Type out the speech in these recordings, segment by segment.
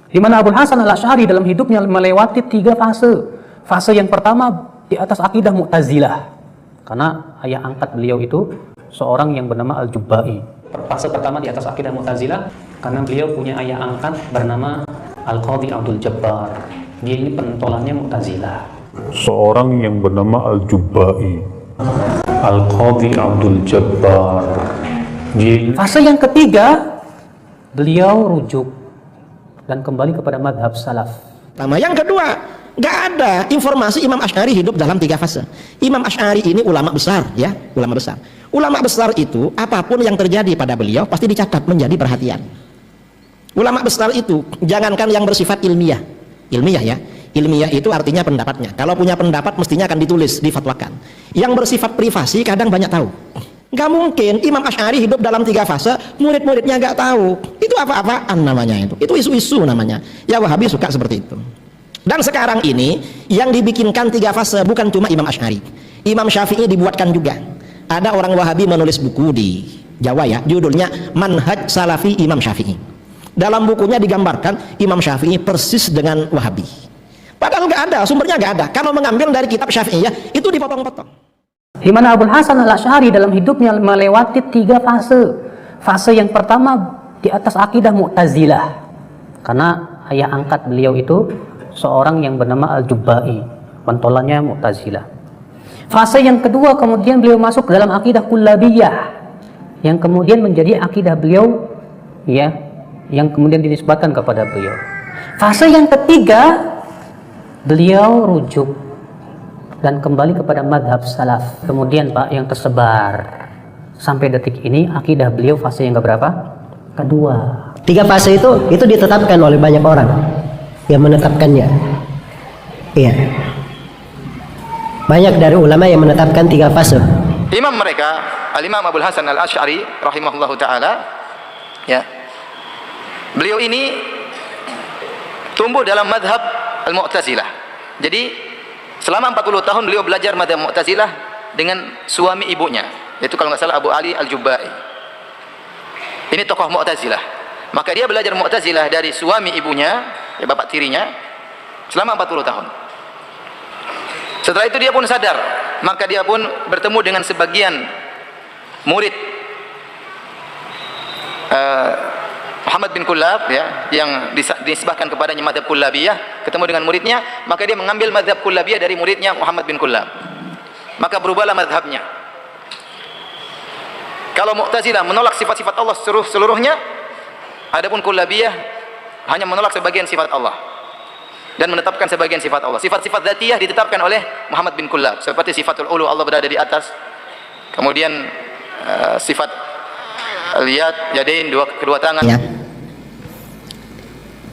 Di mana Abul Hasan Al-Asy'ari dalam hidupnya melewati 3 fase. Fase yang pertama di atas akidah Mu'tazilah, karena ayah angkat beliau itu seorang yang bernama Al-Jubba'i. Fase pertama di atas akidah Mu'tazilah karena beliau punya ayah angkat bernama Al-Qadhi Abdul Jabbar. Dia ini pentolannya Mu'tazilah. Seorang yang bernama Al-Jubba'i, Al-Qadhi Abdul Jabbar. Fase yang ketiga, beliau rujuk dan kembali kepada madhab salaf. Yang kedua, nggak ada informasi Imam Asy'ari hidup dalam 3 fase. Imam Asy'ari ini ulama besar, ya, ulama besar. Ulama besar itu apapun yang terjadi pada beliau pasti dicatat, menjadi perhatian. Ulama besar itu jangankan yang bersifat ilmiah ya. Ilmiah itu artinya pendapatnya. Kalau punya pendapat mestinya akan ditulis, difatwakan. Yang bersifat privasi kadang banyak tahu. Nggak mungkin Imam Asy'ari hidup dalam 3 fase, murid-muridnya nggak tahu. Itu apa-apaan namanya itu. Itu isu-isu namanya. Ya Wahabi suka seperti itu. Dan sekarang ini yang dibikinkan 3 fase bukan cuma Imam Asy'ari. Imam Syafi'i dibuatkan juga. Ada orang Wahabi menulis buku di Jawa ya, judulnya Manhaj Salafi Imam Syafi'i. Dalam bukunya digambarkan Imam Syafi'i persis dengan Wahabi. Padahal nggak ada, sumbernya nggak ada. Kalau mengambil dari kitab Syafi'i ya, itu dipotong-potong. Di mana Abul Hasan Al-Asy'ari dalam hidupnya melewati 3 fase. Fase yang pertama di atas akidah Mu'tazilah, karena ayah angkat beliau itu seorang yang bernama Al-Jubba'i, pentolannya Mu'tazilah. Fase yang kedua kemudian beliau masuk ke dalam akidah Kullabiyah, yang kemudian menjadi akidah beliau, ya, yang kemudian dinisbatkan kepada beliau. Fase yang ketiga, beliau rujuk dan kembali kepada madhab salaf. Kemudian Pak, yang tersebar sampai detik ini akidah beliau fase yang keberapa? Kedua. 3 fase itu ditetapkan oleh banyak orang yang menetapkannya. Iya. Banyak dari ulama yang menetapkan 3 fase. Imam mereka, Al-Imam Abul Hasan Al-Asy'ari rahimahullahu taala, ya. Beliau ini tumbuh dalam madhab Al-Mu'tazilah. Jadi selama 40 tahun beliau belajar madhab Mu'tazilah dengan suami ibunya, yaitu kalau nggak salah Abu Ali Al-Jubba'i. Ini tokoh Mu'tazilah. Maka dia belajar Mu'tazilah dari suami ibunya, ya bapak tirinya, selama 40 tahun. Setelah itu dia pun sadar, maka dia pun bertemu dengan sebagian murid Muhammad bin Kullab, ya, yang dinisbahkan kepadanya madhab Kullabiyah. Ketemu dengan muridnya, maka dia mengambil madhab Kullabiyah dari muridnya Muhammad bin Kullab. Maka berubahlah madhabnya. Kalau Mu'tazilah menolak sifat-sifat Allah seluruhnya, adapun Kullabiyah hanya menolak sebagian sifat Allah dan menetapkan sebagian sifat Allah. Sifat-sifat dzatiyah ditetapkan oleh Muhammad bin Kullab, seperti sifatul ulu, Allah berada di atas. Kemudian sifat al-yad, yadain, kedua tangan. Ya.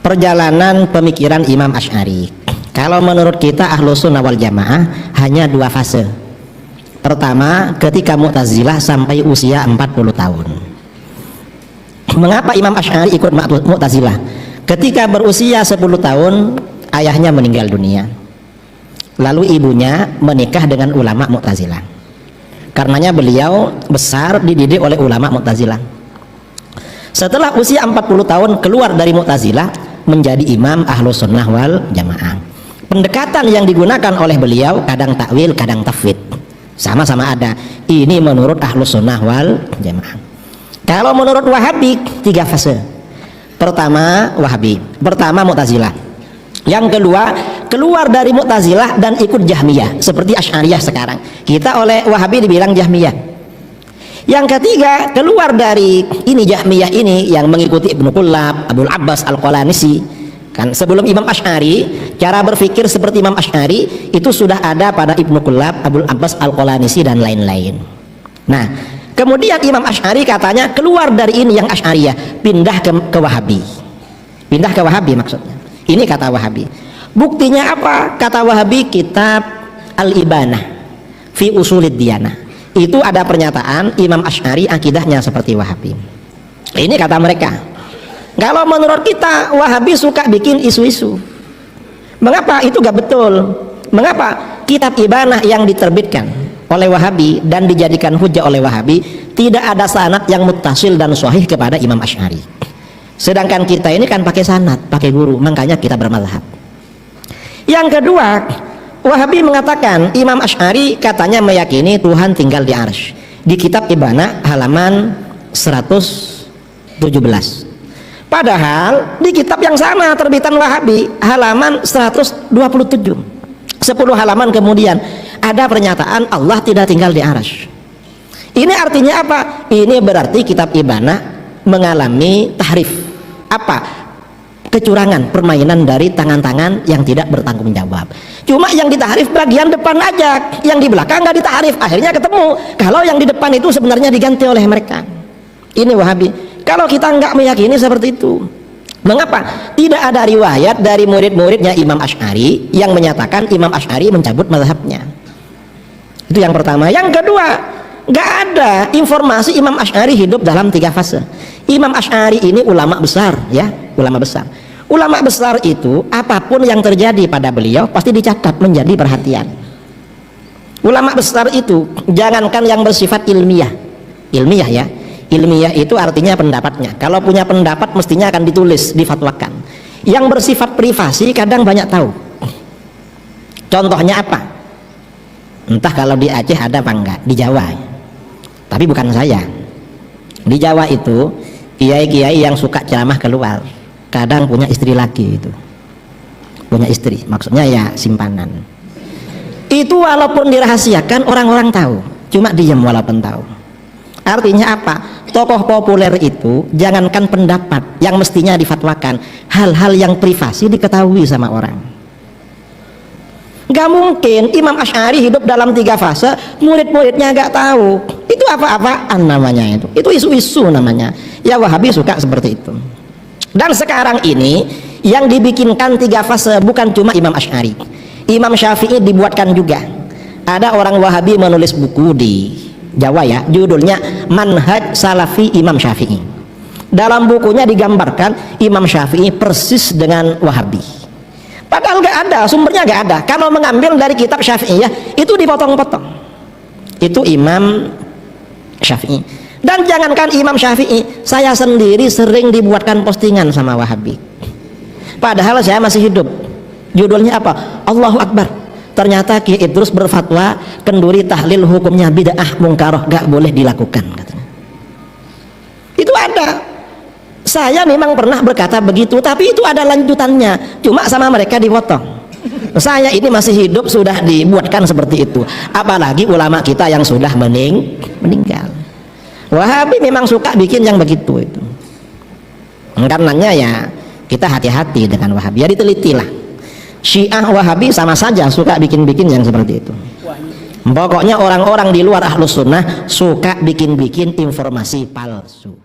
Perjalanan pemikiran Imam Asy'ari. Kalau menurut kita Ahlus Sunnah wal Jamaah hanya 2 fase. Pertama, ketika Mu'tazilah sampai usia 40 tahun. Mengapa Imam Asy'ari ikut Mu'tazilah? Ketika berusia 10 tahun, ayahnya meninggal dunia. Lalu ibunya menikah dengan ulama Mu'tazilah. Karenanya beliau besar dididik oleh ulama Mu'tazilah. Setelah usia 40 tahun keluar dari Mu'tazilah menjadi imam Ahlus Sunnah wal Jamaah. Pendekatan yang digunakan oleh beliau kadang takwil, kadang tafwid. Sama-sama ada. Ini menurut Ahlus Sunnah wal Jamaah. Kalau menurut Wahabi 3 fase. Pertama Wahabi, pertama Mu'tazilah. Yang kedua, keluar dari Mu'tazilah dan ikut Jahmiyah seperti Asy'ariyah sekarang. Kita oleh Wahabi dibilang Jahmiyah. Yang ketiga, keluar dari ini Jahmiyah ini yang mengikuti Ibnu Kullab, Abul Abbas Al-Qalanisi. Kan sebelum Imam Asy'ari, cara berpikir seperti Imam Asy'ari itu sudah ada pada Ibnu Kullab, Abul Abbas Al-Qalanisi dan lain-lain. Nah, kemudian Imam Asy'ari katanya keluar dari ini yang Asy'ariyah, pindah ke Wahabi. Pindah ke Wahabi maksudnya. Ini kata Wahabi. Buktinya apa? Kata Wahabi kitab Al-Ibanah fi Usulid Diyanah. Itu ada pernyataan Imam Asy'ari akidahnya seperti Wahabi. Ini kata mereka. Kalau menurut kita Wahabi suka bikin isu-isu. Mengapa itu gak betul? Mengapa kitab Ibanah yang diterbitkan oleh Wahabi dan dijadikan hujah oleh Wahabi tidak ada sanad yang muttasil dan sahih kepada Imam Asy'ari? Sedangkan kita ini kan pakai sanad, pakai guru, makanya kita bermazhab. Yang kedua, Wahabi mengatakan Imam Asy'ari katanya meyakini Tuhan tinggal di arsy. Di kitab Ibana halaman 117. Padahal di kitab yang sama terbitan Wahabi halaman 127. 10 halaman kemudian ada pernyataan Allah tidak tinggal di arsy. Ini artinya apa? Ini berarti kitab Ibana mengalami tahrif. Apa? Kecurangan, permainan dari tangan-tangan yang tidak bertanggung jawab. Cuma yang ditahrif bagian depan aja, yang di belakang nggak ditahrif. Akhirnya ketemu kalau yang di depan itu sebenarnya diganti oleh mereka. Ini Wahabi. Kalau kita nggak meyakini seperti itu, mengapa tidak ada riwayat dari murid-muridnya Imam Asy'ari yang menyatakan Imam Asy'ari mencabut mazhabnya? Itu yang pertama. Yang kedua, nggak ada informasi Imam Asy'ari hidup dalam 3 fase. Imam Asy'ari ini ulama besar, ya, ulama besar. Ulama besar itu apapun yang terjadi pada beliau pasti dicatat, menjadi perhatian. Ulama besar itu jangankan yang bersifat ilmiah ya, ilmiah itu artinya pendapatnya. Kalau punya pendapat mestinya akan ditulis, difatwakan. Yang bersifat privasi kadang banyak tahu. Contohnya apa? Entah kalau di Aceh ada apa enggak, di Jawa. Tapi bukan saya. Di Jawa itu kiai-kiai yang suka ceramah keluar kadang punya istri lagi, itu punya istri, maksudnya ya simpanan. Itu walaupun dirahasiakan orang-orang tahu, cuma diam walaupun tahu. Artinya apa? Tokoh populer itu jangankan pendapat yang mestinya difatwakan, hal-hal yang privasi diketahui sama orang. Gak mungkin Imam Asy'ari hidup dalam 3 fase, murid-muridnya gak tahu. Itu apa-apaan namanya itu isu-isu namanya. Ya Wahabi suka seperti itu. Dan sekarang ini yang dibikinkan 3 fase bukan cuma Imam Asy'ari. Imam Syafi'i dibuatkan juga. Ada orang Wahabi menulis buku di Jawa ya, judulnya Manhaj Salafi Imam Syafi'i. Dalam bukunya digambarkan Imam Syafi'i persis dengan Wahabi. Padahal nggak ada, sumbernya nggak ada. Kalau mengambil dari kitab Syafi'i ya, itu dipotong-potong. Itu Imam Syafi'i. Dan jangankan Imam Syafi'i, saya sendiri sering dibuatkan postingan sama Wahabi. Padahal saya masih hidup. Judulnya apa? Allahu Akbar. Ternyata Ki Idrus berfatwa kenduri tahlil hukumnya bid'ah mungkaroh, gak boleh dilakukan katanya. Itu ada. Saya memang pernah berkata begitu, tapi itu ada lanjutannya. Cuma sama mereka dipotong. Saya ini masih hidup sudah dibuatkan seperti itu. Apalagi ulama kita yang sudah meninggal. Wahabi memang suka bikin yang begitu itu. Karenanya ya kita hati-hati dengan Wahabi. Ya ditelitilah. Syiah Wahabi sama saja suka bikin-bikin yang seperti itu. Pokoknya orang-orang di luar Ahlus Sunnah suka bikin-bikin informasi palsu.